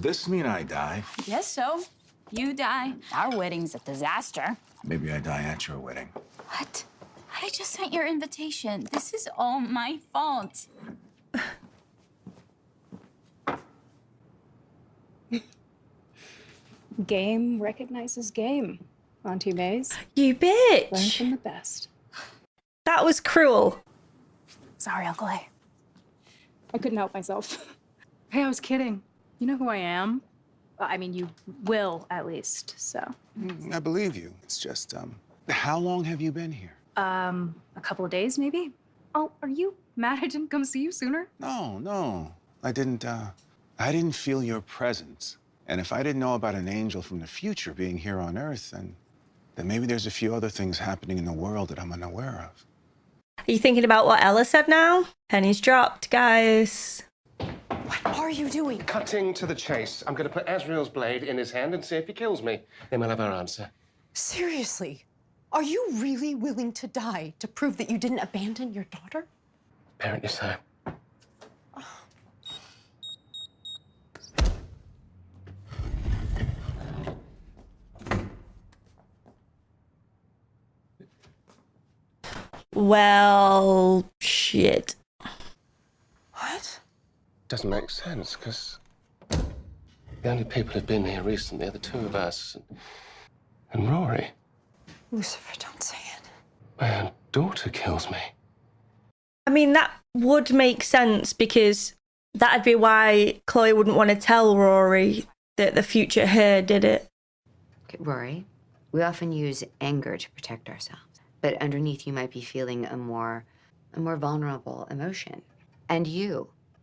this mean I die? Yes, so. You die. Our wedding's a disaster. Maybe I die at your wedding. What? I just sent your invitation. This is all my fault. Game recognizes game, Auntie Mays. You bitch! Learn from the best. That was cruel. Sorry, Uncle A. I couldn't help myself. Hey, I was kidding. You know who I am? I mean, you will, at least, so. I believe you. It's just, how long have you been here? A couple of days, maybe? Oh, are you mad I didn't come see you sooner? No. I didn't feel your presence. And if I didn't know about an angel from the future being here on Earth, then maybe there's a few other things happening in the world that I'm unaware of. Are you thinking about what Ella said now? Penny's dropped, guys. What are you doing? Cutting to the chase. I'm going to put Azrael's blade in his hand and see if he kills me. Then we'll have our answer. Seriously? Are you really willing to die to prove that you didn't abandon your daughter? Apparently so. Well, shit. What? Doesn't make sense, because the only people who've been here recently are the two of us and Rory. Lucifer, don't say it. My own daughter kills me. I mean, that would make sense because that'd be why Chloe wouldn't want to tell Rory that the future her did it. Okay, Rory, we often use anger to protect ourselves. But underneath, you might be feeling a more vulnerable emotion. And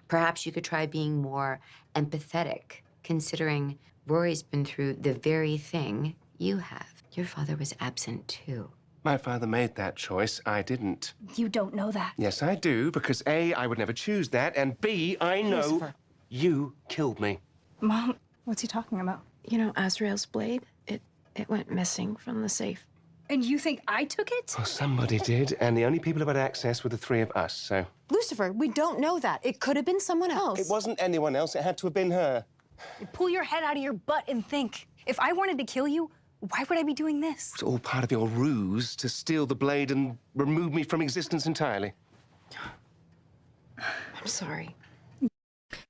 perhaps you could try being more empathetic, considering Rory's been through the very thing you have. Your father was absent, too. My father made that choice. I didn't. You don't know that. Yes, I do, because A, I would never choose that, and B, I know Lucifer. you killed me. Mom, what's he talking about? You know, Azrael's blade, it went missing from the safe. And you think I took it? Well, somebody did, and the only people who had access were the three of us, so... Lucifer, we don't know that. It could have been someone else. It wasn't anyone else. It had to have been her. Pull your head out of your butt and think. If I wanted to kill you, why would I be doing this? It's all part of your ruse to steal the blade and remove me from existence entirely. I'm sorry.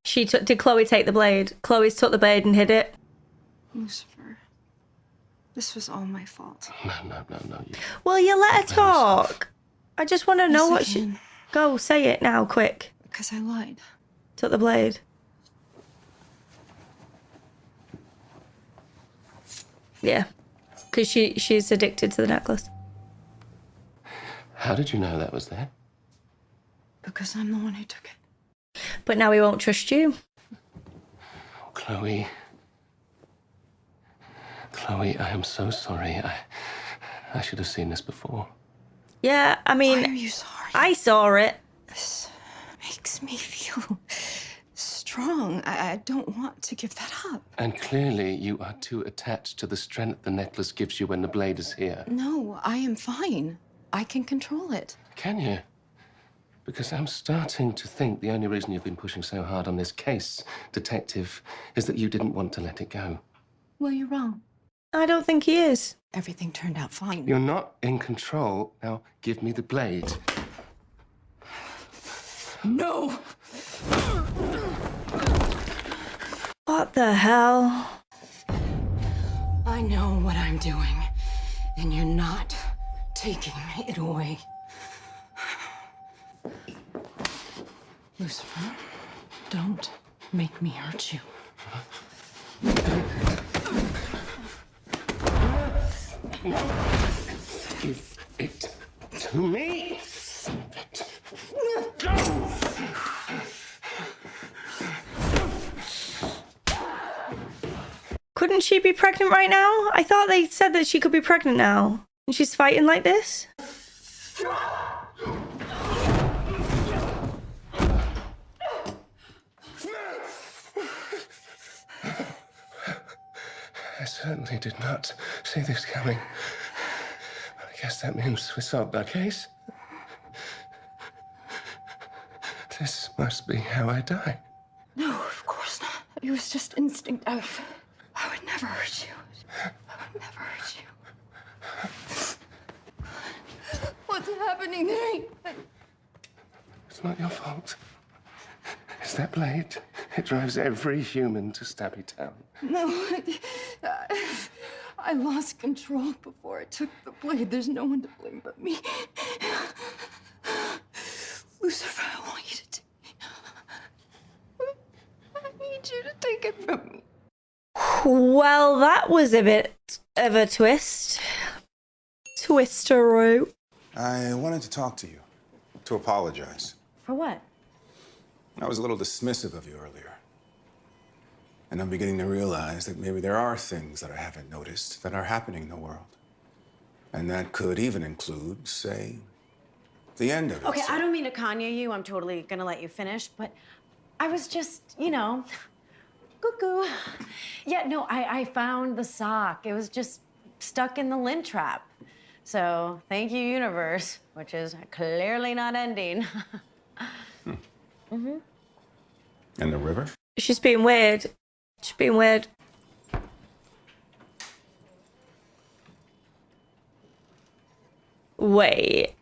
Did Chloe take the blade? Chloe's took the blade and hid it. Lucifer, this was all my fault. No. Well, you let her talk. I just want to know Yes, what I she... can. Go, say it now, quick. Because I lied. Took the blade. Yeah. Because she's addicted to the necklace. How did you know that was there? Because I'm the one who took it. But now he won't trust you. Chloe, I am so sorry. I should have seen this before. Yeah, I mean... Why are you sorry? I saw it. This makes me feel strong. I don't want to give that up. And clearly you are too attached to the strength the necklace gives you when the blade is here. No, I am fine. I can control it. Can you? Because I'm starting to think the only reason you've been pushing so hard on this case, Detective, is that you didn't want to let it go. Well, you're wrong. I don't think he is. Everything turned out fine. You're not in control. Now, give me the blade. No! What the hell? I know what I'm doing, and you're not taking it away. Lucifer, don't make me hurt you. Give it to me. Couldn't she be pregnant right now? I thought they said that she could be pregnant now. And she's fighting like this? I certainly did not see this coming. I guess that means we solved our case. This must be how I die. No, of course not. It was just instinct. I would never hurt you. I would never hurt you. What's happening to me? It's not your fault. It's that blade. It drives every human to Stabby Town. No, I lost control before I took the blade. There's no one to blame but me. Lucifer, I want you to take me. I need you to take it from me. Well, that was a bit of a twist. Twisteroo. I wanted to talk to you, to apologize. For what? I was a little dismissive of you earlier. And I'm beginning to realize that maybe there are things that I haven't noticed that are happening in the world. And that could even include, say, the end of it. Okay, I don't mean to Kanye you. I'm totally gonna let you finish, but I was just, you know, cuckoo. Yeah, no, I found the sock. It was just stuck in the lint trap. So thank you, universe, which is clearly not ending. And the river? She's being weird. She's being weird. Wait.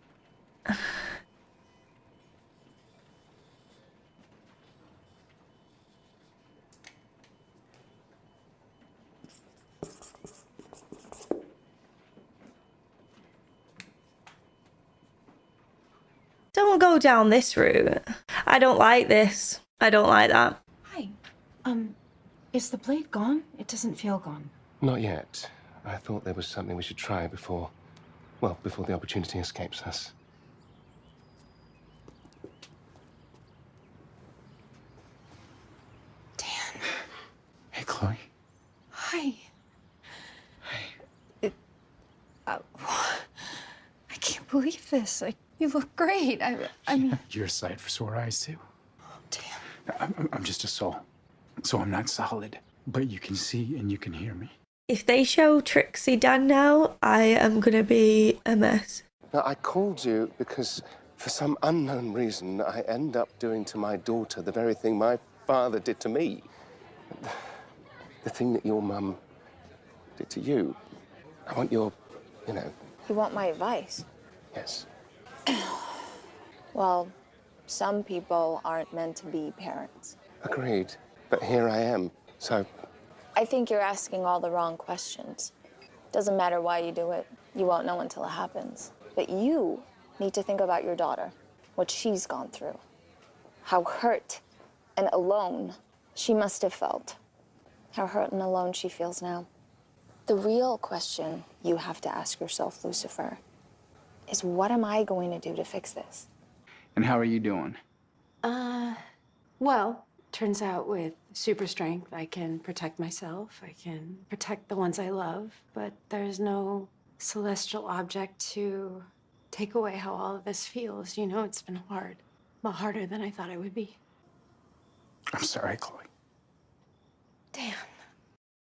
Don't go down this route. I don't like this. I don't like that. Hi. Is the blade gone? It doesn't feel gone. Not yet. I thought there was something we should try before the opportunity escapes us. Dan. Hey, Chloe. Hi. Hey. I can't believe this. You look great. I mean... You're a sight for sore eyes, too. Oh, damn. I'm just a soul, so I'm not solid. But you can see and you can hear me. If they show Trixie Dan now, I am gonna be a mess. Now, I called you because, for some unknown reason, I end up doing to my daughter the very thing my father did to me. The thing that your mum did to you. I want your, You want my advice? Yes. Well, some people aren't meant to be parents. Agreed. But here I am, so... I think you're asking all the wrong questions. Doesn't matter why you do it. You won't know until it happens. But you need to think about your daughter, what she's gone through, how hurt and alone she must have felt, how hurt and alone she feels now. The real question you have to ask yourself, Lucifer, is what am I going to do to fix this? And how are you doing? Well, turns out with super strength, I can protect myself. I can protect the ones I love, but there's no celestial object to take away how all of this feels. You know, it's been hard. A lot harder than I thought it would be. I'm sorry, Chloe. Damn.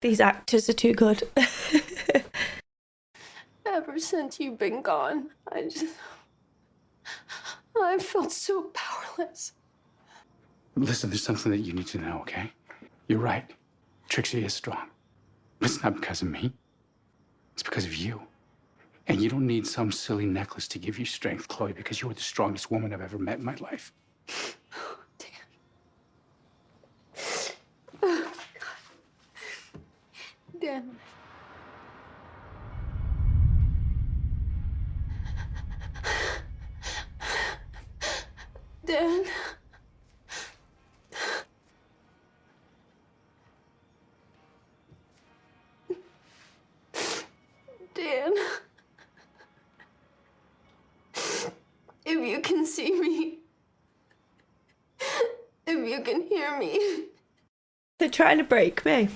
These actors are too good. Ever since you've been gone, I felt so powerless. Listen, there's something that you need to know, okay? You're right. Trixie is strong. But it's not because of me. It's because of you. And you don't need some silly necklace to give you strength, Chloe, because you're the strongest woman I've ever met in my life. Oh, damn. Oh, God. Dan. Dan. Dan. If you can see me, if you can hear me. They're trying to break me.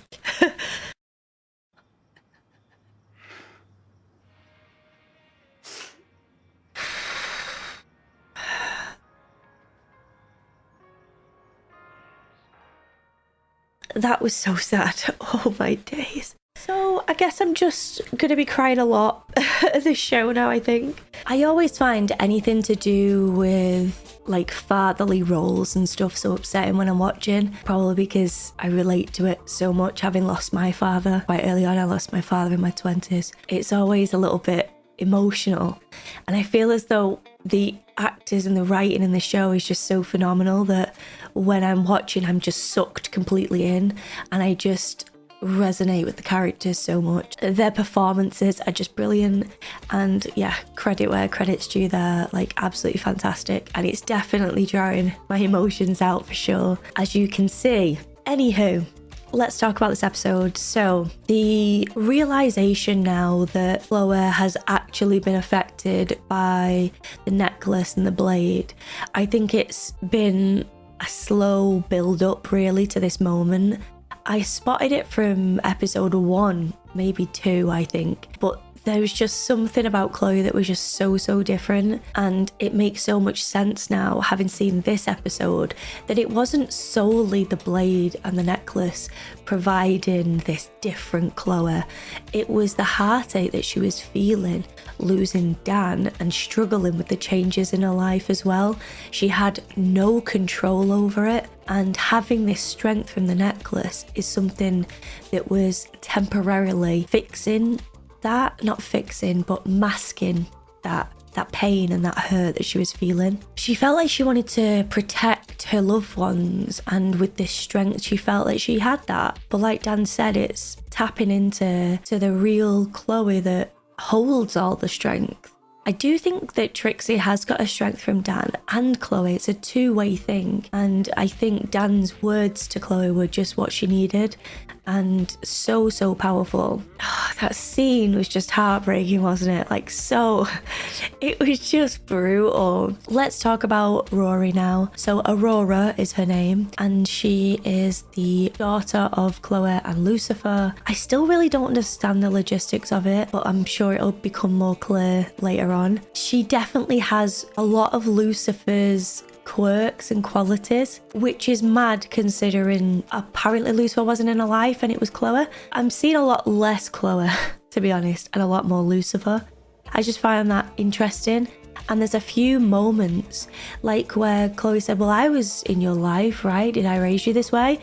That was so sad. Oh my days. So I guess I'm just gonna be crying a lot at this show now, I think. I always find anything to do with like fatherly roles and stuff so upsetting when I'm watching, probably because I relate to it so much, having lost my father quite early on. I lost my father in my 20s. It's always a little bit emotional, and I feel as though the actors and the writing in the show is just so phenomenal that when I'm watching, I'm just sucked completely in, and I just resonate with the characters so much. Their performances are just brilliant, and yeah, credit where credit's due. They're like absolutely fantastic, and it's definitely drawing my emotions out for sure, as you can see. Anywho, let's talk about this episode. So the realization now that Chloe has actually been affected by the necklace and the blade, I think it's been a slow build up really to this moment. I spotted it from episode 1, maybe 2, I think, but there was just something about Chloe that was just so different, and it makes so much sense now, having seen this episode, that it wasn't solely the blade and the necklace providing this different Chloe. It was the heartache that she was feeling, losing Dan and struggling with the changes in her life as well. She had no control over it, and having this strength from the necklace is something that was temporarily masking that pain and that hurt that she was feeling. She felt like she wanted to protect her loved ones, and with this strength she felt like she had that. But like Dan said, it's tapping into the real Chloe that holds all the strength. I do think that Trixie has got a strength from Dan and Chloe. It's a two-way thing, and I think Dan's words to Chloe were just what she needed, and so powerful. Oh, that scene was just heartbreaking, wasn't it? It was just brutal. Let's talk about Rory now. So Aurora is her name, and she is the daughter of Chloe and Lucifer. I still really don't understand the logistics of it, but I'm sure it'll become more clear later on. She definitely has a lot of Lucifer's quirks and qualities, which is mad considering apparently Lucifer wasn't in her life and it was Chloe. I'm seeing a lot less Chloe, to be honest, and a lot more Lucifer. I just find that interesting. And there's a few moments like where Chloe said, well, I was in your life, right? Did I raise you this way?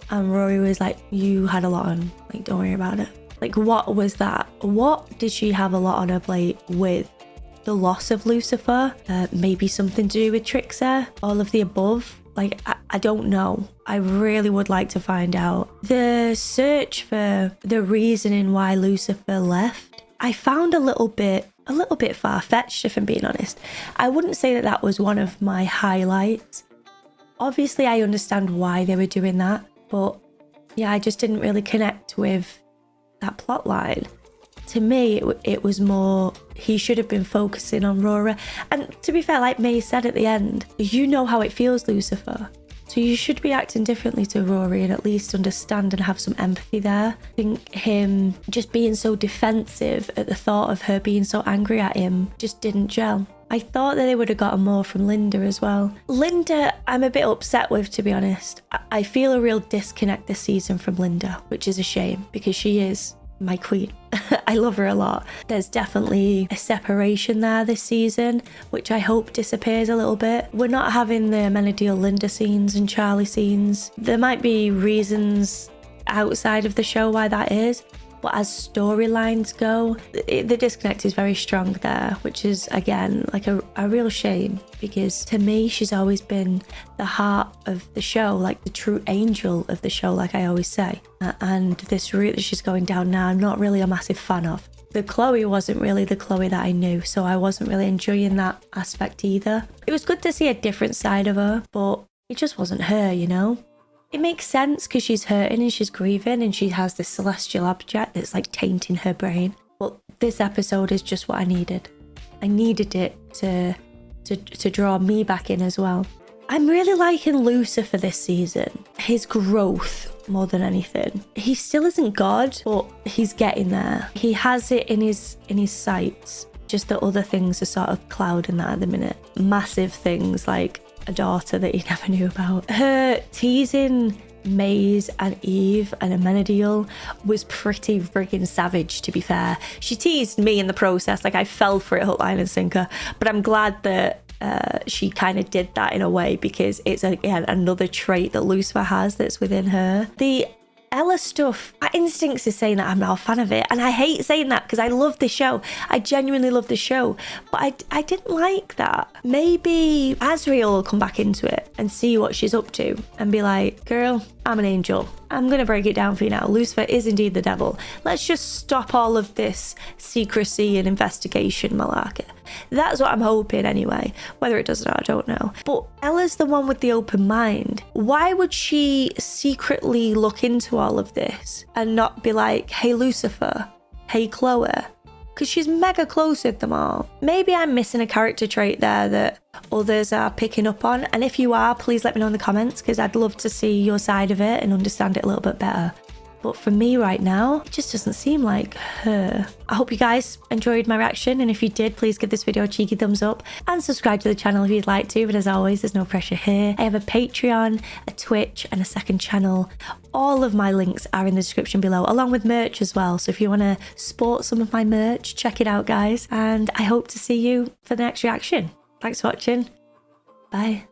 And Rory was like, you had a lot on, like, don't worry about it. Like, what was that? What did she have a lot on her plate with? The loss of Lucifer, maybe something to do with Trixie, all of the above. Like, I don't know. I really would like to find out. The search for the reasoning why Lucifer left, I found a little bit far-fetched, if I'm being honest. I wouldn't say that was one of my highlights. Obviously, I understand why they were doing that, but yeah, I just didn't really connect with that plot line. To me, it was more, he should have been focusing on Rory. And to be fair, like May said at the end, you know how it feels, Lucifer. So you should be acting differently to Rory and at least understand and have some empathy there. I think him just being so defensive at the thought of her being so angry at him just didn't gel. I thought that they would have gotten more from Linda as well. Linda, I'm a bit upset with, to be honest. I feel a real disconnect this season from Linda, which is a shame because she is my queen. I love her a lot. There's definitely a separation there this season, which I hope disappears a little bit. We're not having the Amenadiel Linda scenes and Charlie scenes. There might be reasons outside of the show why that is, but as storylines go, the disconnect is very strong there, which is, again, like a real shame, because to me, she's always been the heart of the show, like the true angel of the show, like I always say. And this route that she's going down now, I'm not really a massive fan of. The Chloe wasn't really the Chloe that I knew, so I wasn't really enjoying that aspect either. It was good to see a different side of her, but it just wasn't her, you know? It makes sense because she's hurting and she's grieving and she has this celestial object that's like tainting her brain. But this episode is just what I needed. I needed it to draw me back in as well. I'm really liking Lucifer this season. His growth more than anything. He still isn't God, but he's getting there. He has it in his sights. Just that other things are sort of clouding that at the minute. Massive things like a daughter that he never knew about. Her teasing Maze and Eve and Amenadiel was pretty friggin' savage, to be fair. She teased me in the process, like I fell for it hook, line and sinker, but I'm glad that she kind of did that in a way, because it's again another trait that Lucifer has that's within her. The Ella stuff, my instincts is saying that I'm not a fan of it, and I hate saying that because I love the show. I genuinely love the show, but I didn't like that. Maybe Azrael will come back into it and see what she's up to and be like, girl, I'm an angel. I'm gonna break it down for you now. Lucifer is indeed the devil. Let's just stop all of this secrecy and investigation malarkey. That's what I'm hoping anyway. Whether it does or not, I don't know. But Ella's the one with the open mind. Why would she secretly look into all of this and not be like, hey Lucifer, hey Chloe? Because she's mega close with them all. Maybe I'm missing a character trait there that others are picking up on. And if you are, please let me know in the comments, because I'd love to see your side of it and understand it a little bit better. But for me right now, it just doesn't seem like her. I hope you guys enjoyed my reaction, and if you did, please give this video a cheeky thumbs up and subscribe to the channel if you'd like to. But as always, there's no pressure here. I have a Patreon, a Twitch, and a second channel. All of my links are in the description below, along with merch as well. So if you want to sport some of my merch, check it out, guys. And I hope to see you for the next reaction. Thanks for watching. Bye.